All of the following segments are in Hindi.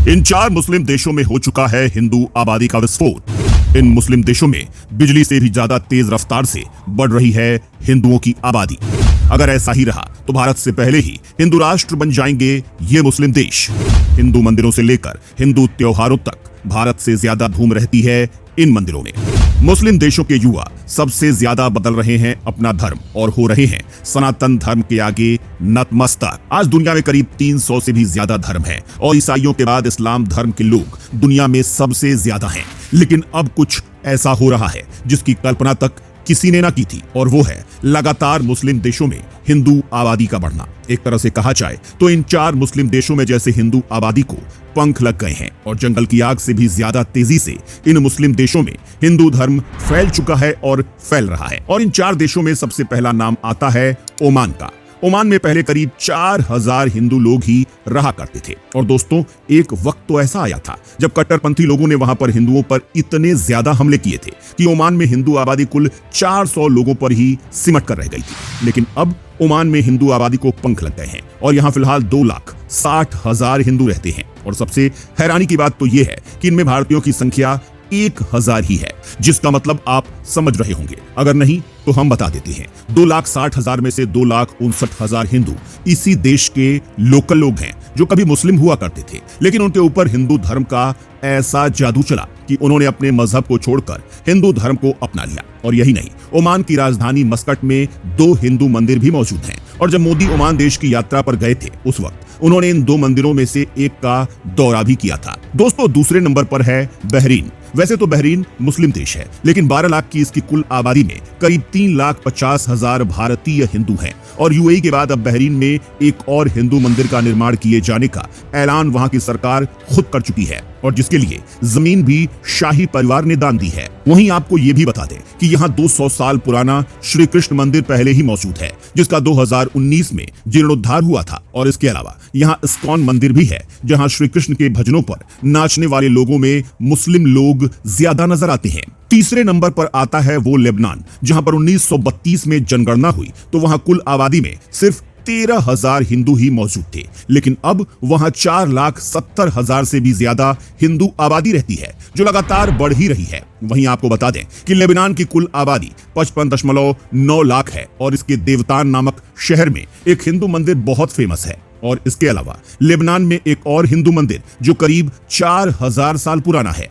इन 4 मुस्लिम देशों में हो चुका है हिंदू आबादी का विस्फोट। इन मुस्लिम देशों में बिजली से भी ज्यादा तेज रफ्तार से बढ़ रही है हिंदुओं की आबादी। अगर ऐसा ही रहा तो भारत से पहले ही हिंदू राष्ट्र बन जाएंगे ये मुस्लिम देश। हिंदू मंदिरों से लेकर हिंदू त्योहारों तक भारत से ज्यादा धूम रहती है इन मंदिरों में। मुस्लिम देशों के युवा सबसे ज्यादा बदल रहे हैं अपना धर्म और हो रहे हैं सनातन धर्म के आगे नतमस्तक। आज दुनिया में करीब 300 से भी ज्यादा धर्म हैं और ईसाइयों के बाद इस्लाम धर्म के लोग दुनिया में सबसे ज्यादा हैं। लेकिन अब कुछ ऐसा हो रहा है जिसकी कल्पना तक किसी ने ना की थी, और वो है लगातार मुस्लिम देशों में हिंदू आबादी का बढ़ना। एक तरह से कहा जाए तो इन 4 मुस्लिम देशों में जैसे हिंदू आबादी को पंख लग गए हैं और जंगल की आग से भी ज्यादा तेजी से इन मुस्लिम देशों में हिंदू धर्म फैल चुका है और फैल रहा है। और इन 4 देशों में सबसे पहला नाम आता है ओमान का। ओमान में पहले करीब 4000 हिंदू लोग ही रहा करते थे। और दोस्तों, एक वक्त तो ऐसा आया था जब कट्टरपंथी लोगों ने वहां पर हिंदुओं पर इतने ज्यादा हमले किए थे कि ओमान में हिंदू आबादी कुल 400 लोगों पर ही सिमट कर रह गई थी। लेकिन अब ओमान में हिंदू आबादी को पंख लग गए हैं और यहाँ फिलहाल 2,60,000 हिंदू रहते हैं। और सबसे हैरानी की बात तो यह है कि इनमें भारतीयों की संख्या 1000 ही है, जिसका मतलब आप समझ रहे होंगे। अगर नहीं तो हम बता देते हैं। 2,60,000 में से 2,59,000 हिंदू इसी देश के लोकल लोग हैं जो कभी मुस्लिम हुआ करते थे, लेकिन उनके ऊपर हिंदू धर्म का ऐसा जादू चला कि उन्होंने अपने मजहब को छोड़कर हिंदू धर्म को अपना लिया। और यही नहीं, ओमान की राजधानी मस्कट में 2 हिंदू मंदिर भी मौजूद हैं। और जब मोदी ओमान देश की यात्रा पर गए थे उस वक्त उन्होंने इन 2 मंदिरों में से एक का दौरा भी किया था। दोस्तों, दूसरे नंबर पर है बहरीन। वैसे तो बहरीन मुस्लिम देश है, लेकिन 12 लाख की इसकी कुल आबादी में करीब 3,50,000 भारतीय हिंदू हैं। और यूएई के बाद अब बहरीन में एक और हिंदू मंदिर का निर्माण किए जाने का ऐलान वहां की सरकार खुद कर चुकी है, और जिसके लिए जमीन भी शाही परिवार ने दान दी है। वहीं आपको ये भी बता दें कि यहाँ 200 साल पुराना श्री कृष्ण मंदिर पहले ही मौजूद है, जिसका 2019 में जीर्णोद्धार हुआ था। और इसके अलावा यहाँ इस्कॉन मंदिर भी है, जहाँ श्री कृष्ण के भजनों पर नाचने वाले लोगों में मुस्लिम लोग ज्यादा नजर आते हैं। तीसरे नंबर पर आता है वो लेबनान, जहां पर 1932 में जनगणना हुई तो वहां कुल आबादी में सिर्फ 13,000 हिंदू ही मौजूद थे। लेकिन अब वहां 4,70,000 से भी ज्यादा हिंदू आबादी रहती है, जो लगातार बढ़ ही रही है। वहीं आपको बता दें कि लेबनान की कुल आबादी 55.9 लाख है और इसके देवतान नामक शहर में एक हिंदू मंदिर बहुत फेमस है। और इसके अलावा लेबनान में एक और हिंदू मंदिर जो करीब 4000 साल पुराना है।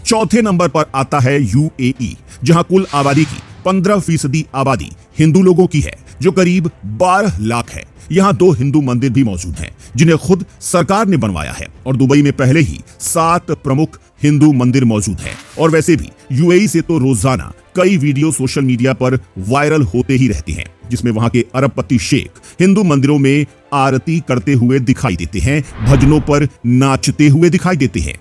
चौथे नंबर पर आता है यूएई, जहां कुल आबादी की 15% आबादी हिंदू लोगों की है, जो करीब 12 लाख है। यहाँ 2 हिंदू मंदिर भी मौजूद हैं, जिन्हें खुद सरकार ने बनवाया है। और दुबई में पहले ही 7 प्रमुख हिंदू मंदिर मौजूद हैं। और वैसे भी यूएई से तो रोजाना कई वीडियो सोशल मीडिया पर वायरल होते ही रहते हैं, जिसमें वहां के अरबपति शेख हिंदू मंदिरों में आरती करते हुए दिखाई देते हैं, भजनों पर नाचते हुए दिखाई देते हैं।